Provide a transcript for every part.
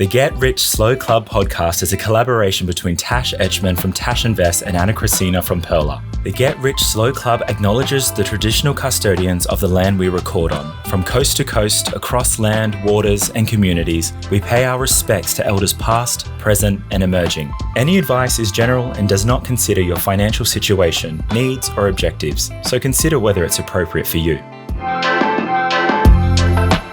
The Get Rich Slow Club podcast is a collaboration between Tash Etschmann from Tash Invests and Ana Kresina from Perla. The Get Rich Slow Club acknowledges the traditional custodians of the land we record on. From coast to coast, across land, waters, and communities, we pay our respects to elders past, present, and emerging. Any advice is general and does not consider your financial situation, needs, or objectives, so consider whether it's appropriate for you.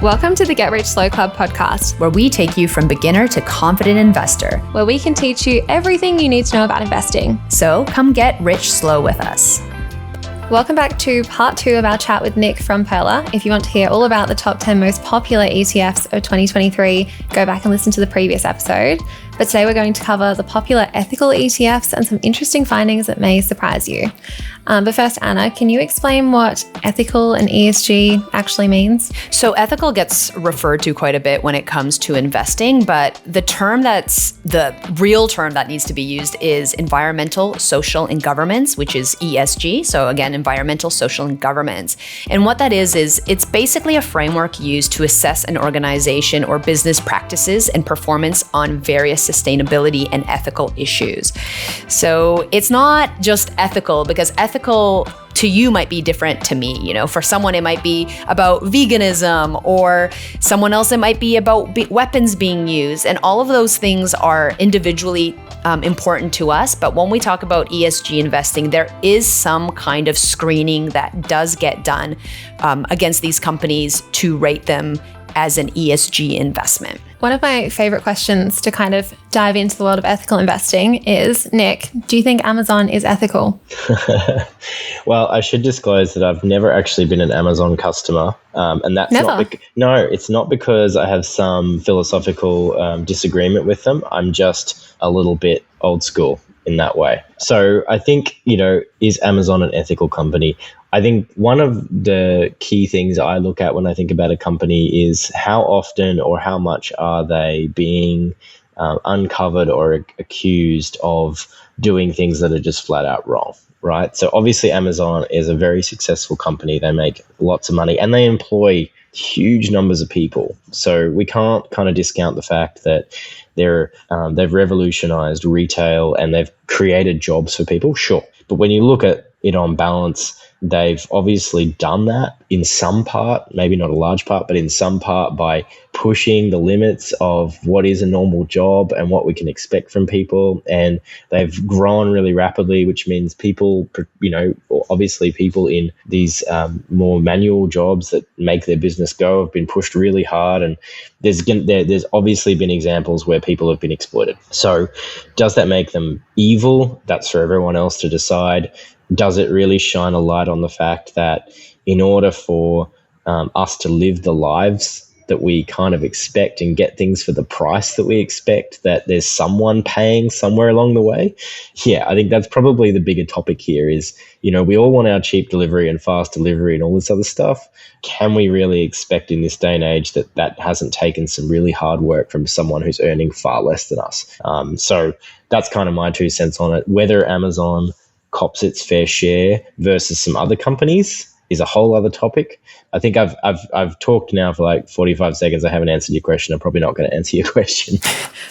Welcome to the Get Rich Slow Club podcast, where we take you from beginner to confident investor, where we can teach you everything you need to know about investing. So come get rich slow with us. Welcome back to part 2 of our chat with Nick from Perla. If you want to hear all about the top 10 most popular ETFs of 2023, go back and listen to the previous episode. But today we're going to cover the popular ethical ETFs and some interesting findings that may surprise you. But first, Anna, can you explain what ethical and ESG actually means? So ethical gets referred to quite a bit when it comes to investing, but the real term that needs to be used is environmental, social, and governance, which is ESG. So again, environmental, social, and governance. And what that is it's basically a framework used to assess an organization or business practices and performance on various sustainability and ethical issues. So it's not just ethical, because ethical to you might be different to me. You know, for someone it might be about veganism, or someone else it might be about weapons being used, and all of those things are individually important to us. But when we talk about ESG investing, there is some kind of screening that does get done against these companies to rate them as an ESG investment. One of my favorite questions to kind of dive into the world of ethical investing is, Nick, do you think Amazon is ethical? Well, I should disclose that I've never actually been an Amazon customer. And that's never? It's not because I have some philosophical disagreement with them. I'm just a little bit old school in that way. So I think, is Amazon an ethical company? I think one of the key things I look at when I think about a company is how often or how much are they being uncovered or accused of doing things that are just flat out wrong, right? So obviously Amazon is a very successful company. They make lots of money and they employ huge numbers of people. So we can't kind of discount the fact that they've revolutionized retail and they've created jobs for people, sure. But when you look at it on balance, they've obviously done that in some part, maybe not a large part, but in some part by pushing the limits of what is a normal job and what we can expect from people. And they've grown really rapidly, which means people, obviously people in these more manual jobs that make their business go have been pushed really hard. And there's obviously been examples where people have been exploited. So does that make them evil? That's for everyone else to decide. Does it really shine a light on the fact that in order for us to live the lives that we kind of expect and get things for the price that we expect, that there's someone paying somewhere along the way? Yeah, I think that's probably the bigger topic here is, we all want our cheap delivery and fast delivery and all this other stuff. Can we really expect in this day and age that hasn't taken some really hard work from someone who's earning far less than us? So that's kind of my 2 cents on it. Whether Amazon cops its fair share versus some other companies is a whole other topic. I think I've talked now for like 45 seconds. I haven't answered your question. I'm probably not going to answer your question.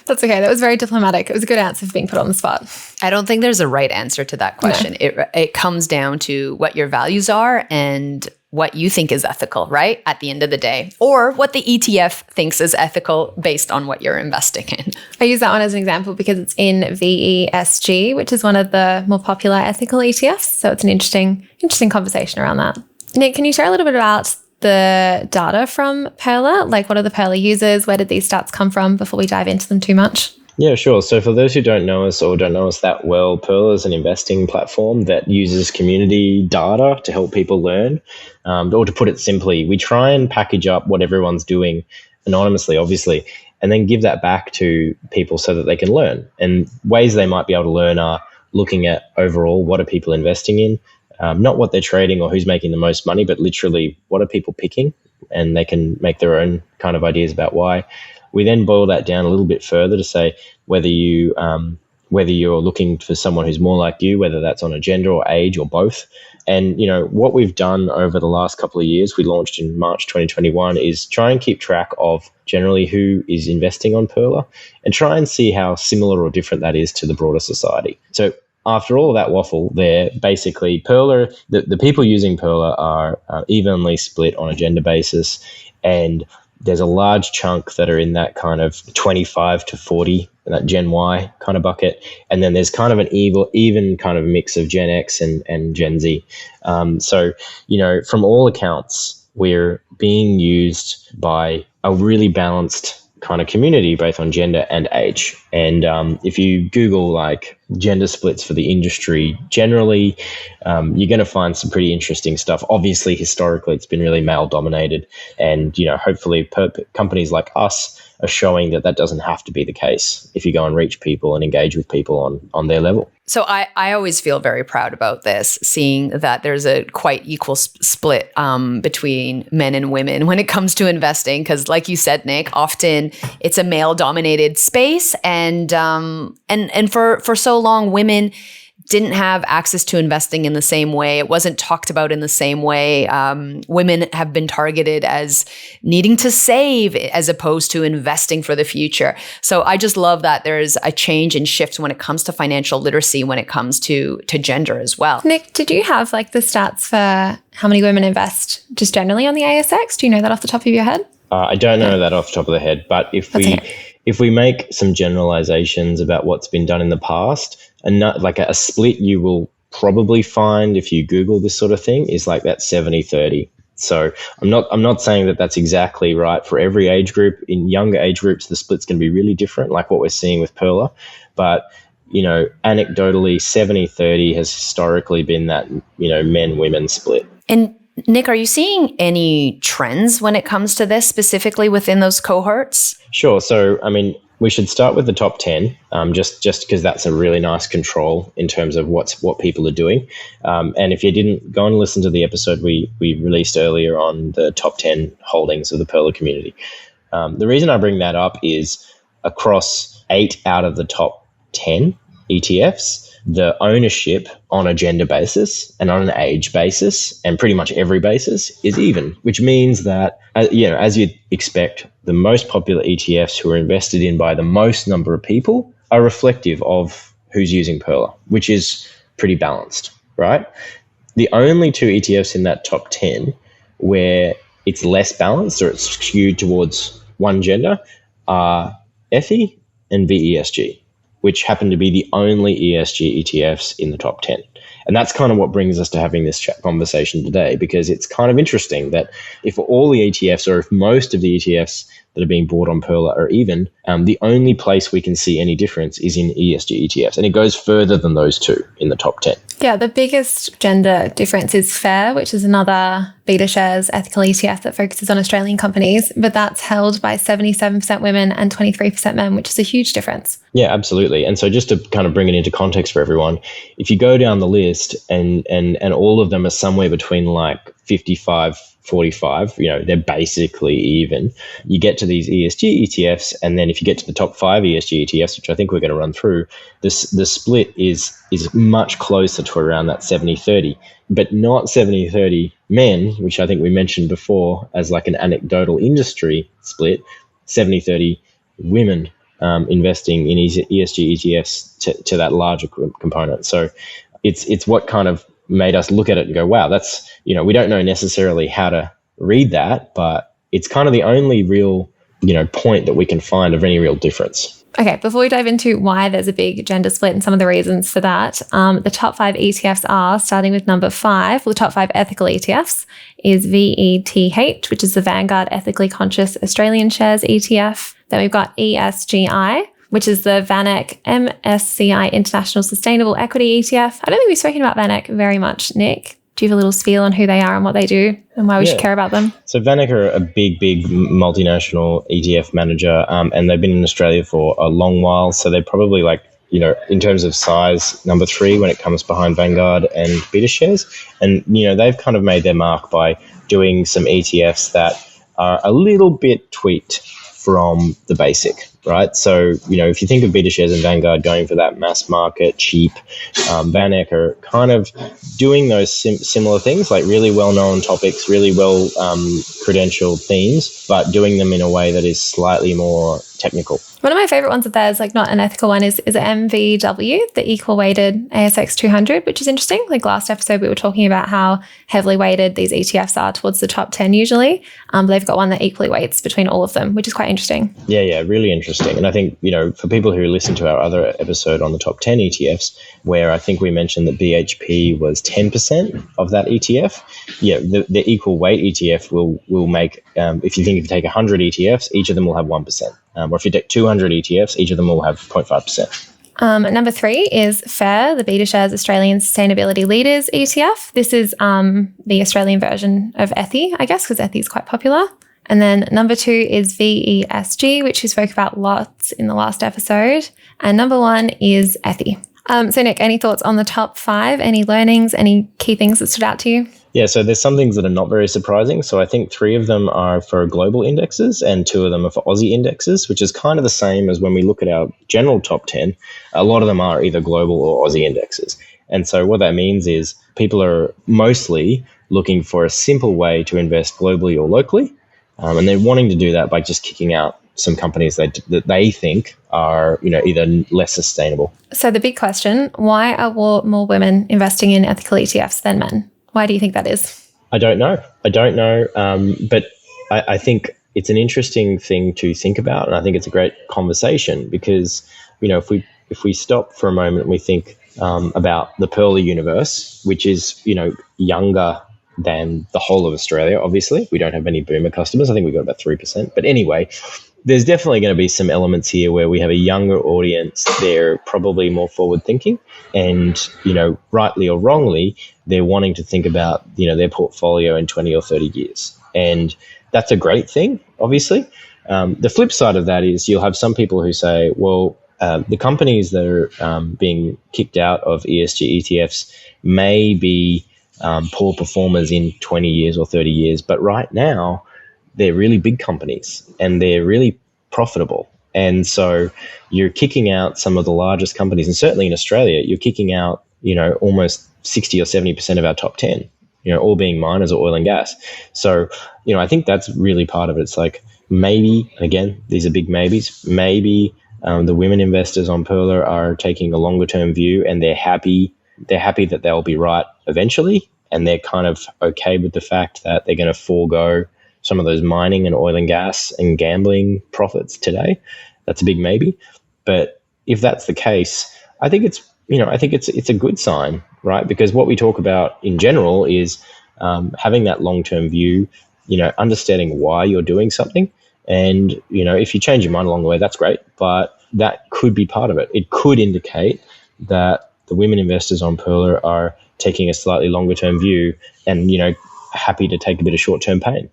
That's okay. That was very diplomatic. It was a good answer for being put on the spot. I don't think there's a right answer to that question. No. It comes down to what your values are and what you think is ethical, right? At the end of the day, or what the ETF thinks is ethical based on what you're investing in. I use that one as an example because it's in VESG, which is one of the more popular ethical ETFs. So it's an interesting conversation around that. Nick, can you share a little bit about the data from Perla? Like, what are the Perla users? Where did these stats come from before we dive into them too much? Yeah, sure. So for those who don't know us or don't know us that well, Perla is an investing platform that uses community data to help people learn. Or to put it simply, we try and package up what everyone's doing anonymously, obviously, and then give that back to people so that they can learn. And ways they might be able to learn are looking at overall what are people investing in, not what they're trading or who's making the most money, but literally what are people picking, and they can make their own kind of ideas about why. We then boil that down a little bit further to say whether you whether you're looking for someone who's more like you, whether that's on a gender or age or both. And, what we've done over the last couple of years, we launched in March 2021, is try and keep track of generally who is investing on Pearler and try and see how similar or different that is to the broader society. So after all of that waffle there, basically Pearler, the people using Pearler are evenly split on a gender basis, and there's a large chunk that are in that kind of 25 to 40, that Gen Y kind of bucket. And then there's kind of an even kind of mix of Gen X and Gen Z. So, from all accounts, we're being used by a really balanced kind of community, both on gender and age. And if you Google like gender splits for the industry, generally, you're going to find some pretty interesting stuff. Obviously, historically, it's been really male dominated. And, hopefully companies like us are showing that doesn't have to be the case if you go and reach people and engage with people on their level. So I always feel very proud about this, seeing that there's a quite equal split between men and women when it comes to investing. Because like you said, Nick, often it's a male-dominated space. And for so long, women didn't have access to investing in the same way. It wasn't talked about in the same way. Women have been targeted as needing to save as opposed to investing for the future. So I just love that there's a change and shift when it comes to financial literacy, when it comes to gender as well. Nick, did you have like the stats for how many women invest just generally on the ASX? Do you know that off the top of your head? I don't know that off the top of the head, but if we make some generalizations about what's been done in the past, and not like a split you will probably find if you Google this sort of thing is like that 70-30. So I'm not saying that that's exactly right for every age group. In younger age groups, the split's going to be really different, like what we're seeing with Pearler. But, anecdotally, 70-30 has historically been that, men-women split. And Nick, are you seeing any trends when it comes to this, specifically within those cohorts? Sure. So, we should start with the top 10, just because that's a really nice control in terms of what people are doing. And if you didn't, go and listen to the episode we released earlier on the top 10 holdings of the Pearler community. The reason I bring that up is across 8 out of the top 10 ETFs, the ownership on a gender basis and on an age basis and pretty much every basis is even, which means that, as you'd expect, the most popular ETFs who are invested in by the most number of people are reflective of who's using Pearler, which is pretty balanced, right? The only 2 ETFs in that top 10 where it's less balanced or it's skewed towards one gender are ETHI and VESG, which happen to be the only ESG ETFs in the top 10. And that's kind of what brings us to having this conversation today, because it's kind of interesting that if all the ETFs, or if most of the ETFs that are being bought on Pearler are even, the only place we can see any difference is in ESG ETFs. And it goes further than those 2 in the top 10. Yeah, the biggest gender difference is FAIR, which is another BetaShares ethical ETF that focuses on Australian companies, but that's held by 77% women and 23% men, which is a huge difference. Yeah, absolutely. And so just to kind of bring it into context for everyone, if you go down the list and all of them are somewhere between like 55-45, they're basically even. You get to these ESG ETFs, and then if you get to the top 5 ESG ETFs, which I think we're going to run through, the split is much closer to around that 70-30, but not 70-30 men, which I think we mentioned before as like an anecdotal industry split, 70-30 women investing in ESG ETFs to that larger component. So it's what kind of made us look at it and go, wow, that's, we don't know necessarily how to read that, but it's kind of the only real, point that we can find of any real difference. Okay, before we dive into why there's a big gender split and some of the reasons for that, the top 5 ETFs are, starting with number 5, the top 5 ethical ETFs is VETH, which is the Vanguard Ethically Conscious Australian Shares ETF. Then we've got ESGI, which is the VanEck MSCI International Sustainable Equity ETF. I don't think we've spoken about VanEck very much, Nick. Do you have a little spiel on who they are and what they do and why we should care about them? So VanEck are a big multinational ETF manager, and they've been in Australia for a long while. So they're probably like, in terms of size, number 3 when it comes behind Vanguard and BetaShares. And, they've kind of made their mark by doing some ETFs that are a little bit tweaked from the basic. right? So, if you think of BetaShares and Vanguard going for that mass market, cheap, VanEck are kind of doing those similar things, like really well-known topics, really well-credentialed themes, but doing them in a way that is slightly more technical. One of my favorite ones of theirs, like not an ethical one, is MVW, the equal weighted ASX 200, which is interesting. Like last episode, we were talking about how heavily weighted these ETFs are towards the top 10 usually. But they've got one that equally weights between all of them, which is quite interesting. Yeah, really interesting. And I think, for people who listen to our other episode on the top 10 ETFs, where I think we mentioned that BHP was 10% of that ETF, the equal weight ETF will make, if you take 100 ETFs, each of them will have 1%. Or if you take 200 ETFs, each of them will have 0.5%. Number 3 is FAIR, the BetaShares Australian Sustainability Leaders ETF. This is the Australian version of ETHI, I guess, because ETHI is quite popular. And then number 2 is VESG, which we spoke about lots in the last episode. And number 1 is ETHI. So Nick, any thoughts on the top 5? Any learnings? Any key things that stood out to you? Yeah, so there's some things that are not very surprising. So I think 3 of them are for global indexes and 2 of them are for Aussie indexes, which is kind of the same as when we look at our general top 10. A lot of them are either global or Aussie indexes. And so what that means is people are mostly looking for a simple way to invest globally or locally. And they're wanting to do that by just kicking out some companies that they think are, either less sustainable. So the big question, why are more women investing in ethical ETFs than men? Why do you think that is? I don't know. But I think it's an interesting thing to think about. And I think it's a great conversation because, if we stop for a moment and we think about the Pearler universe, which is, younger than the whole of Australia, obviously. We don't have any boomer customers. I think we've got about 3%. But anyway, there's definitely going to be some elements here where we have a younger audience. They're probably more forward thinking and, rightly or wrongly, they're wanting to think about, their portfolio in 20 or 30 years. And that's a great thing, obviously. The flip side of that is you'll have some people who say, well, the companies that are being kicked out of ESG ETFs may be poor performers in 20 years or 30 years, but right now they're really big companies and they're really profitable. And so you're kicking out some of the largest companies, and certainly in Australia, you're kicking out, almost 60 or 70% of our top 10, all being miners or oil and gas. So, I think that's really part of it. It's like maybe, again, these are big maybes, maybe the women investors on Pearler are taking a longer term view and they're happy that they'll be right eventually. And they're kind of okay with the fact that they're going to forego some of those mining and oil and gas and gambling profits today. That's a big maybe. But if that's the case, I think it's a good sign, right? Because what we talk about in general is having that long-term view, understanding why you're doing something. And, if you change your mind along the way, that's great. But that could be part of it. It could indicate that the women investors on Pearler are taking a slightly longer term view and, happy to take a bit of short term pain.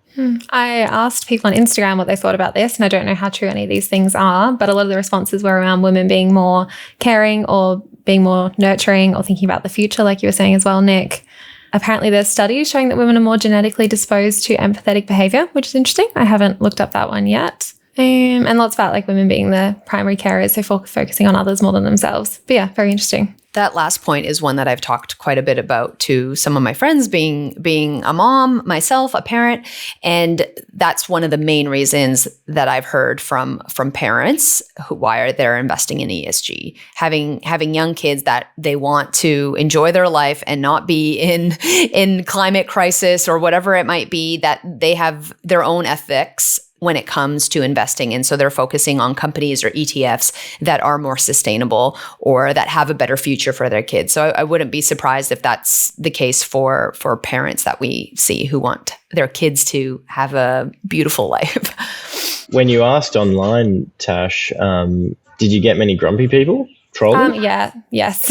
I asked people on Instagram what they thought about this, and I don't know how true any of these things are, but a lot of the responses were around women being more caring or being more nurturing or thinking about the future, like you were saying as well, Nick. Apparently there's studies showing that women are more genetically disposed to empathetic behavior, which is interesting. I haven't looked up that one yet. And lots about like women being the primary carers, so focusing on others more than themselves. But yeah, very interesting. That last point is one that I've talked quite a bit about to some of my friends, being a mom, myself, a parent. And that's one of the main reasons that I've heard from parents why they're investing in ESG. Having young kids that they want to enjoy their life and not be in climate crisis or whatever it might be, that they have their own ethics when it comes to investing. And so they're focusing on companies or ETFs that are more sustainable or that have a better future for their kids. So I wouldn't be surprised if that's the case for parents that we see who want their kids to have a beautiful life. When you asked online, Tash, did you get many grumpy people trolling? Yes.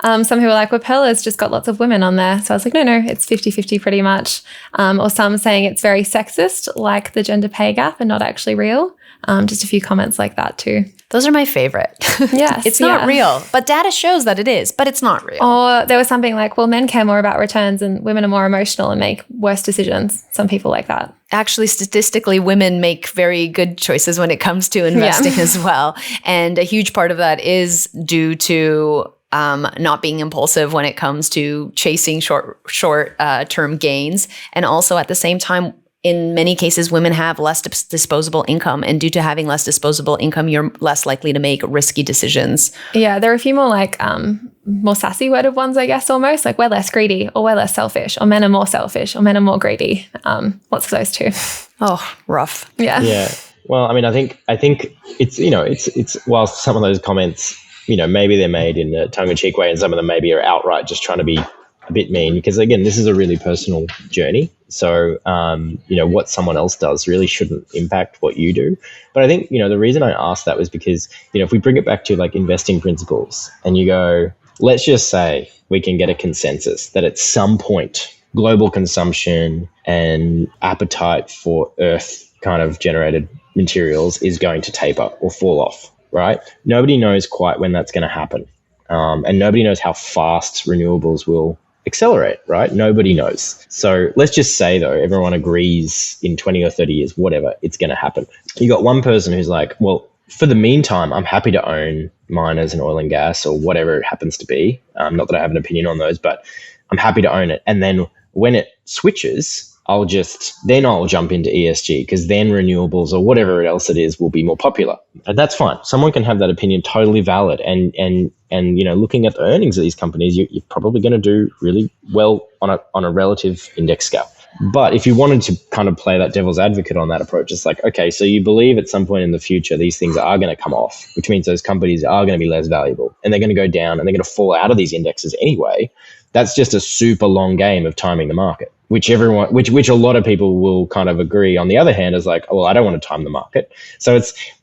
Some people are like, well, Pearla's just got lots of women on there. So I was like, no, it's 50-50 pretty much. Or some saying it's very sexist, like the gender pay gap and not actually real. Just a few comments like that too. Those are my favorite. Yes, It's not real, but data shows that it is, but it's not real. Or there was something like, well, men care more about returns and women are more emotional and make worse decisions. Some people like that. Actually, statistically, women make very good choices when it comes to investing as well. And a huge part of that is due to not being impulsive when it comes to chasing short-term gains. And also at the same time, in many cases, women have less disposable income, and due to having less disposable income, you're less likely to make risky decisions. Yeah, there are a few more like more sassy worded ones, I guess, almost like we're less greedy or we're less selfish or men are more selfish or men are more greedy. Lots of those too. Oh, rough. Yeah. Yeah. Well, I mean, I think it's, it's whilst some of those comments, maybe they're made in a tongue-in-cheek way and some of them maybe are outright just trying to be a bit mean, because again, this is a really personal journey. So, what someone else does really shouldn't impact what you do. But I think, the reason I asked that was because, if we bring it back to like investing principles and you go, let's just say we can get a consensus that at some point global consumption and appetite for earth kind of generated materials is going to taper or fall off, right? Nobody knows quite when that's going to happen. And nobody knows how fast renewables will accelerate, right? Nobody knows. So let's just say though, everyone agrees in 20 or 30 years, whatever, it's going to happen. You got one person who's like, well, for the meantime, I'm happy to own miners and oil and gas or whatever it happens to be. Not that I have an opinion on those, but I'm happy to own it. And then when it switches, I'll jump into ESG because then renewables or whatever else it is will be more popular. And that's fine. Someone can have that opinion, totally valid. And looking at the earnings of these companies, you're probably going to do really well on a relative index scale. But if you wanted to kind of play that devil's advocate on that approach, it's like, okay, so you believe at some point in the future these things are going to come off, which means those companies are going to be less valuable and they're going to go down and they're going to fall out of these indexes anyway. That's just a super long game of timing the market, which a lot of people will kind of agree. On the other hand, is like, well, I don't want to time the market. So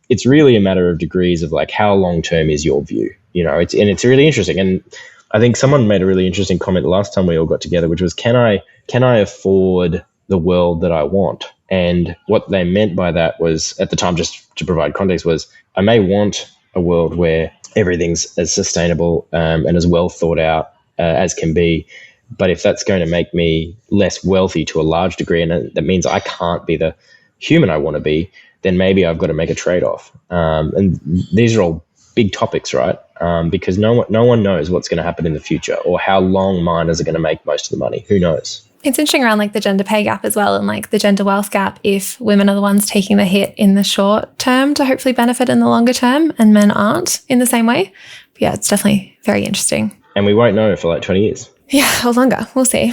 it's really a matter of degrees of like how long term is your view, it's really interesting. And I think someone made a really interesting comment the last time we all got together, which was, can I afford the world that I want? And what they meant by that was, at the time, just to provide context, was I may want a world where everything's as sustainable and as well thought out as can be. But if that's going to make me less wealthy to a large degree, and that means I can't be the human I want to be, then maybe I've got to make a trade-off. And these are all big topics, right? Because no one knows what's going to happen in the future or how long miners are going to make most of the money. Who knows? It's interesting around like the gender pay gap as well and like the gender wealth gap, if women are the ones taking the hit in the short term to hopefully benefit in the longer term and men aren't in the same way. But yeah, it's definitely very interesting. And we won't know for like 20 years. Yeah, or longer. We'll see.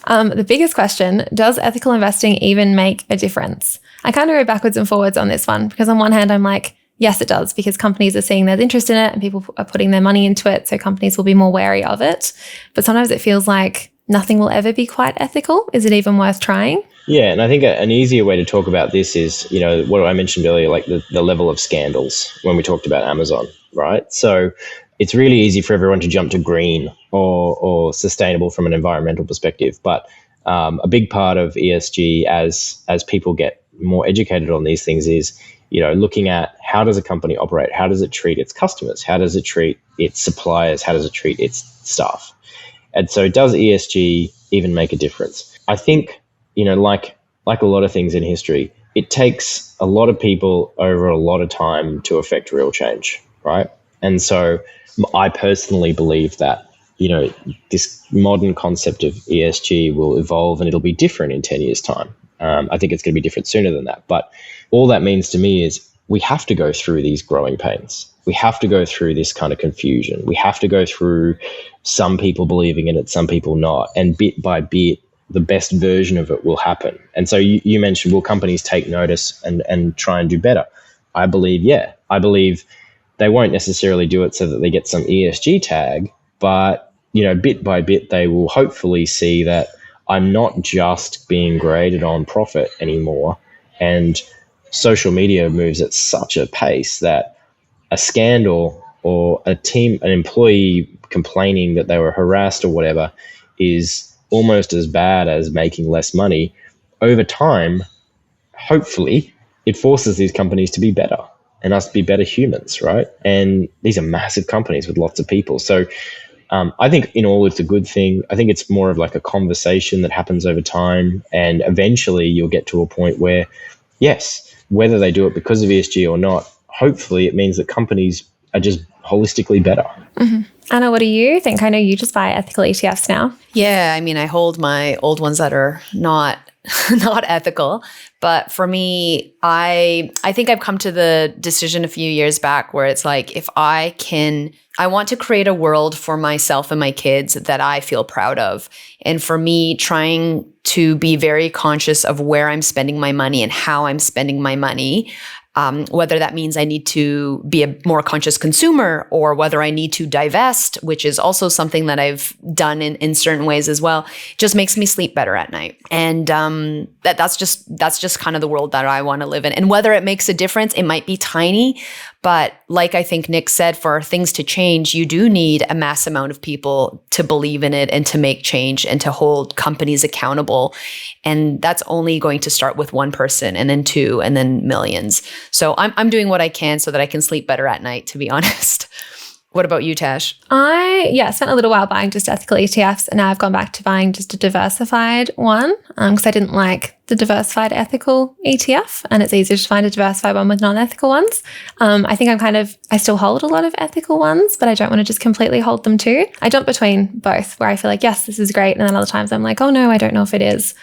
The biggest question, does ethical investing even make a difference? I kind of go backwards and forwards on this one because on one hand, I'm like, yes, it does, because companies are seeing there's interest in it and people are putting their money into it. So companies will be more wary of it. But sometimes it feels like nothing will ever be quite ethical. Is it even worth trying? Yeah, and I think an easier way to talk about this is, what I mentioned earlier, like the level of scandals when we talked about Amazon, right? So it's really easy for everyone to jump to green or sustainable from an environmental perspective. But a big part of ESG as people get more educated on these things is, looking at how does a company operate? How does it treat its customers? How does it treat its suppliers? How does it treat its staff? And so does ESG even make a difference? I think, like a lot of things in history, it takes a lot of people over a lot of time to affect real change, right? And so I personally believe that, this modern concept of ESG will evolve and it'll be different in 10 years' time. I think it's going to be different sooner than that. But all that means to me is we have to go through these growing pains. We have to go through this kind of confusion. We have to go through some people believing in it, some people not. And bit by bit, the best version of it will happen. And so you mentioned, will companies take notice and try and do better? I believe they won't necessarily do it so that they get some ESG tag, but bit by bit, they will hopefully see that I'm not just being graded on profit anymore. And social media moves at such a pace that a scandal or an employee complaining that they were harassed or whatever is almost as bad as making less money, over time, hopefully, it forces these companies to be better and us to be better humans, right? And these are massive companies with lots of people. So I think in all, it's a good thing. I think it's more of like a conversation that happens over time. And eventually you'll get to a point where, yes, whether they do it because of ESG or not, hopefully it means that companies are just holistically better. Mm-hmm. Anna, what do you think? I know you just buy ethical ETFs now. Yeah, I mean, I hold my old ones that are not ethical. But for me, I think I've come to the decision a few years back where it's like, if I want to create a world for myself and my kids that I feel proud of. And for me, trying to be very conscious of where I'm spending my money and how I'm spending my money, whether that means I need to be a more conscious consumer or whether I need to divest, which is also something that I've done in certain ways as well, just makes me sleep better at night. And that's just kind of the world that I want to live in. And whether it makes a difference, it might be tiny, but like I think Nick said, for things to change, you do need a mass amount of people to believe in it and to make change and to hold companies accountable. And that's only going to start with one person and then two and then millions. So I'm doing what I can so that I can sleep better at night, to be honest. What about you, Tash? I spent a little while buying just ethical ETFs, and now I've gone back to buying just a diversified one because I didn't like the diversified ethical ETF, and it's easier to find a diversified one with non-ethical ones. I think I still hold a lot of ethical ones, but I don't want to just completely hold them too. I jump between both where I feel like, yes, this is great. And then other times I'm like, oh no, I don't know if it is.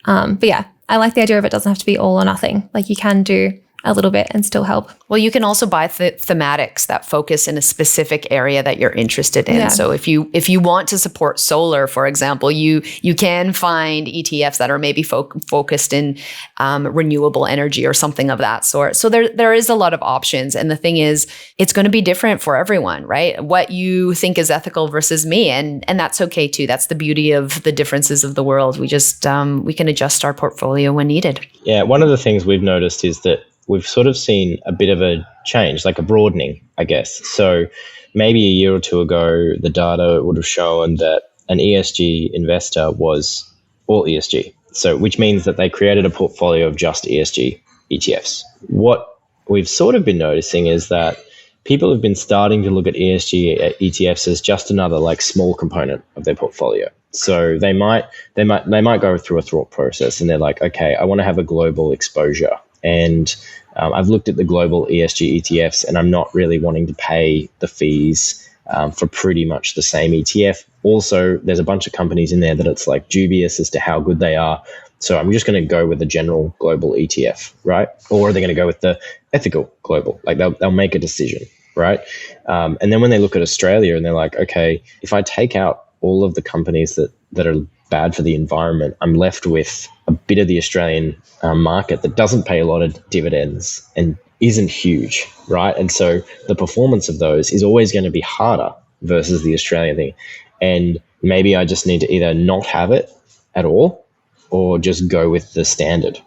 But yeah, I like the idea of it doesn't have to be all or nothing. Like you can do a little bit and still help. Well, you can also buy thematics that focus in a specific area that you're interested in. Yeah. So if you want to support solar, for example, you can find ETFs that are maybe focused in renewable energy or something of that sort. So there is a lot of options. And the thing is, it's going to be different for everyone, right? What you think is ethical versus me. And that's okay too. That's the beauty of the differences of the world. We just, we can adjust our portfolio when needed. Yeah. One of the things we've noticed is that we've sort of seen a bit of a change, like a broadening, I guess. So maybe a year or two ago, the data would have shown that an ESG investor was all ESG. So, which means that they created a portfolio of just ESG ETFs. What we've sort of been noticing is that people have been starting to look at ESG ETFs as just another like small component of their portfolio. So they might go through a thought process and they're like, okay, I want to have a global exposure. And I've looked at the global ESG ETFs and I'm not really wanting to pay the fees for pretty much the same ETF. Also, there's a bunch of companies in there that it's like dubious as to how good they are. So I'm just going to go with the general global ETF, right? Or are they going to go with the ethical global? Like they'll make a decision, right? And then when they look at Australia and they're like, okay, if I take out all of the companies that are bad for the environment, I'm left with a bit of the Australian market that doesn't pay a lot of dividends and isn't huge, right? And so the performance of those is always going to be harder versus the Australian thing. And maybe I just need to either not have it at all or just go with the standard.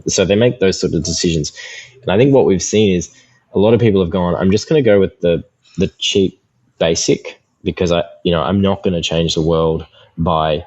So they make those sort of decisions. And I think what we've seen is a lot of people have gone, I'm just going to go with the cheap basic because I'm not going to change the world by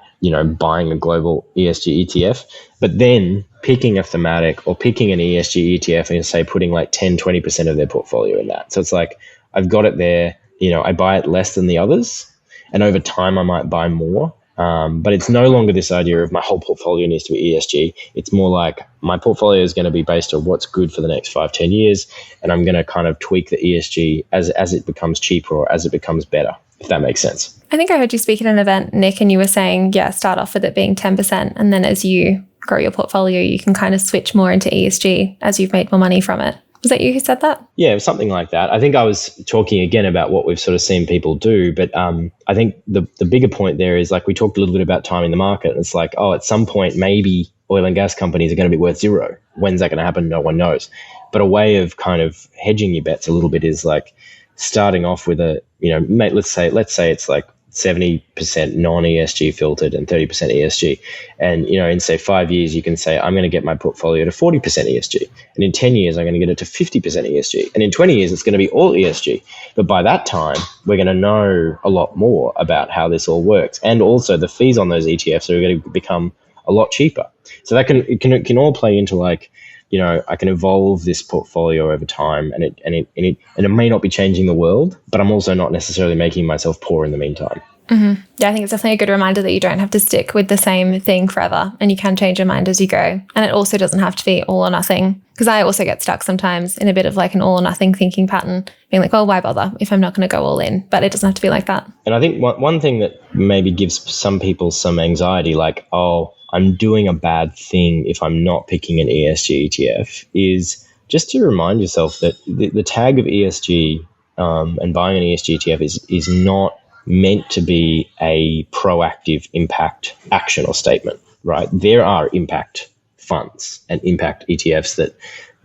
buying a global ESG ETF, but then picking a thematic or picking an ESG ETF and say putting like 10-20% of their portfolio in that. So it's like I've got it there, I buy it less than the others, and over time I might buy more. But it's no longer this idea of my whole portfolio needs to be ESG. It's more like my portfolio is going to be based on what's good for the next 5-10 years, and I'm going to kind of tweak the ESG as it becomes cheaper or as it becomes better, if that makes sense. I think I heard you speak at an event, Nick, and you were saying, start off with it being 10%. And then as you grow your portfolio, you can kind of switch more into ESG as you've made more money from it. Was that you who said that? Yeah, something like that. I think I was talking again about what we've sort of seen people do. But I think the bigger point there is like we talked a little bit about timing the market. And it's like, at some point, maybe oil and gas companies are going to be worth zero. When's that going to happen? No one knows. But a way of kind of hedging your bets a little bit is like starting off with let's say it's like 70% non-ESG filtered and 30% ESG. And, in say 5 years, you can say, I'm going to get my portfolio to 40% ESG. And in 10 years, I'm going to get it to 50% ESG. And in 20 years, it's going to be all ESG. But by that time, we're going to know a lot more about how this all works. And also the fees on those ETFs are going to become a lot cheaper. So that can all play into like, I can evolve this portfolio over time, and it may not be changing the world, but I'm also not necessarily making myself poor in the meantime. Mm-hmm. Yeah, I think it's definitely a good reminder that you don't have to stick with the same thing forever, and you can change your mind as you go. And it also doesn't have to be all or nothing, because I also get stuck sometimes in a bit of like an all or nothing thinking pattern, being like, well, why bother if I'm not going to go all in? But it doesn't have to be like that. And I think one thing that maybe gives some people some anxiety, like, oh, I'm doing a bad thing if I'm not picking an ESG ETF, is just to remind yourself that the tag of ESG and buying an ESG ETF is not meant to be a proactive impact action or statement, right? There are impact funds and impact ETFs that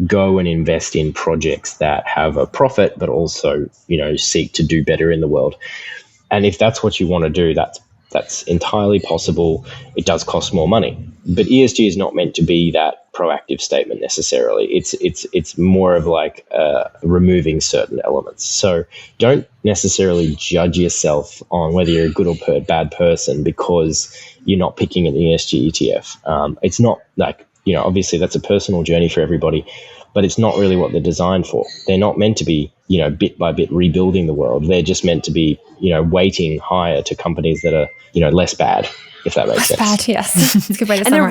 go and invest in projects that have a profit, but also, seek to do better in the world. And if that's what you want to do, that's entirely possible. It does cost more money, but ESG is not meant to be that proactive statement necessarily. It's more of like removing certain elements. So don't necessarily judge yourself on whether you're a good or bad person because you're not picking an ESG ETF. It's not like, obviously that's a personal journey for everybody, but it's not really what they're designed for. They're not meant to be, bit by bit rebuilding the world. They're just meant to be, weighting higher to companies that are, less bad, if that makes sense. Bad, yes. It's a good way to And they're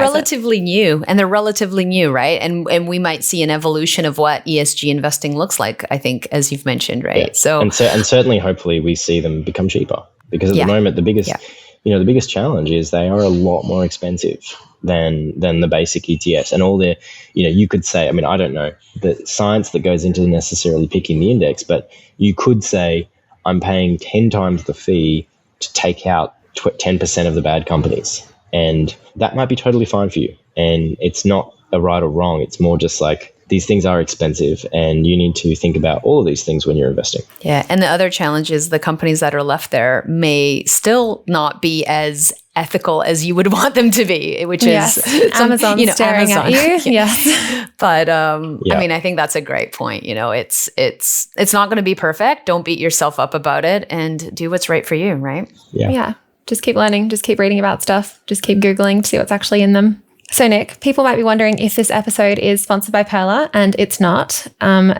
relatively new, right? And we might see an evolution of what ESG investing looks like, I think, as you've mentioned, right? Yeah. So and certainly, hopefully, we see them become cheaper, because at the moment, the biggest challenge is they are a lot more expensive than the basic ETFs. And all their, you could say, I don't know the science that goes into necessarily picking the index, but you could say, I'm paying 10 times the fee to take out 10% of the bad companies. And that might be totally fine for you. And it's not a right or wrong. It's more just like, these things are expensive and you need to think about all of these things when you're investing. Yeah. And the other challenge is the companies that are left there may still not be as ethical as you would want them to be, which is Amazon staring at you. Yes. But I think that's a great point. It's not going to be perfect. Don't beat yourself up about it and do what's right for you, right? Yeah. Just keep learning, just keep reading about stuff, just keep Googling to see what's actually in them. So Nick, people might be wondering if this episode is sponsored by Pearler, and it's not.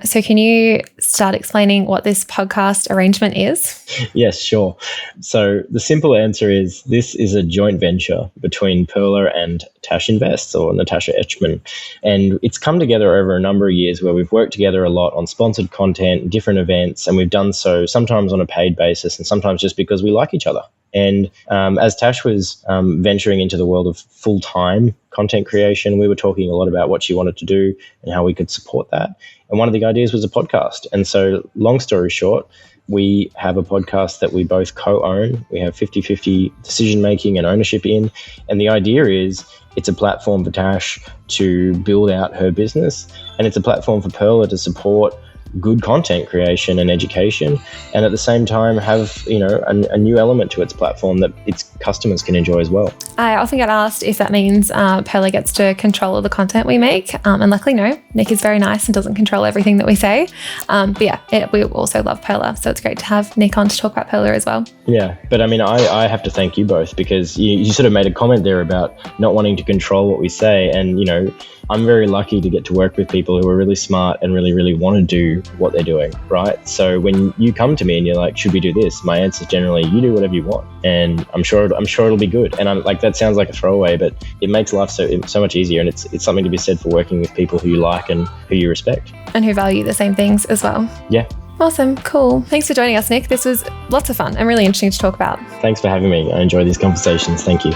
So can you start explaining what this podcast arrangement is? Yes, sure. So the simple answer is this is a joint venture between Pearler and Tash Invests, or Natasha Etschmann. And it's come together over a number of years where we've worked together a lot on sponsored content, different events, and we've done so sometimes on a paid basis and sometimes just because we like each other. And as Tash was venturing into the world of full-time content creation, we were talking a lot about what she wanted to do and how we could support that. And one of the ideas was a podcast. And so long story short, we have a podcast that we both co-own. We have 50-50 decision-making and ownership in. And the idea is it's a platform for Tash to build out her business. And it's a platform for Pearler to support good content creation and education, and at the same time have a new element to its platform that its customers can enjoy as well. I often get asked if that means Pearler gets to control all the content we make, and luckily no. Nick is very nice and doesn't control everything that we say, we also love Pearler, so it's great to have Nick on to talk about Pearler as well. Yeah, but I have to thank you both, because you sort of made a comment there about not wanting to control what we say, and I'm very lucky to get to work with people who are really smart and really, really want to do what they're doing, right? So when you come to me and you're like, should we do this? My answer is generally, you do whatever you want, and I'm sure it'll be good. And I'm like, that sounds like a throwaway, but it makes life so much easier, and it's something to be said for working with people who you like and who you respect. And who value the same things as well. Yeah. Awesome. Cool. Thanks for joining us, Nick. This was lots of fun and really interesting to talk about. Thanks for having me. I enjoy these conversations. Thank you.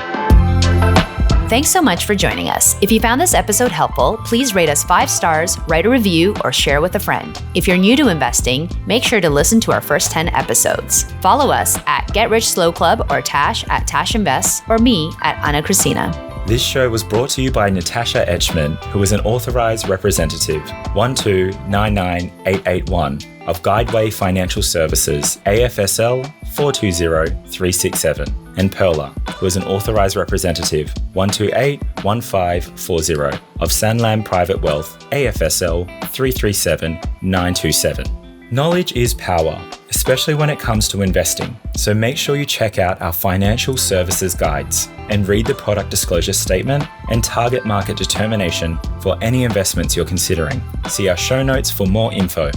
Thanks so much for joining us. If you found this episode helpful, please rate us 5 stars, write a review, or share with a friend. If you're new to investing, make sure to listen to our first 10 episodes. Follow us at Get Rich Slow Club or Tash at Tash Invests, or me at Ana Kresina. This show was brought to you by Natasha Etschmann, who is an authorised representative 1299881 of Guideway Financial Services, AFSL 420367, and Perla, who is an authorised representative 1281540 of Sanlam Private Wealth, AFSL 337927. Knowledge is power, especially when it comes to investing, so make sure you check out our financial services guides and read the product disclosure statement and target market determination for any investments you're considering. See our show notes for more info.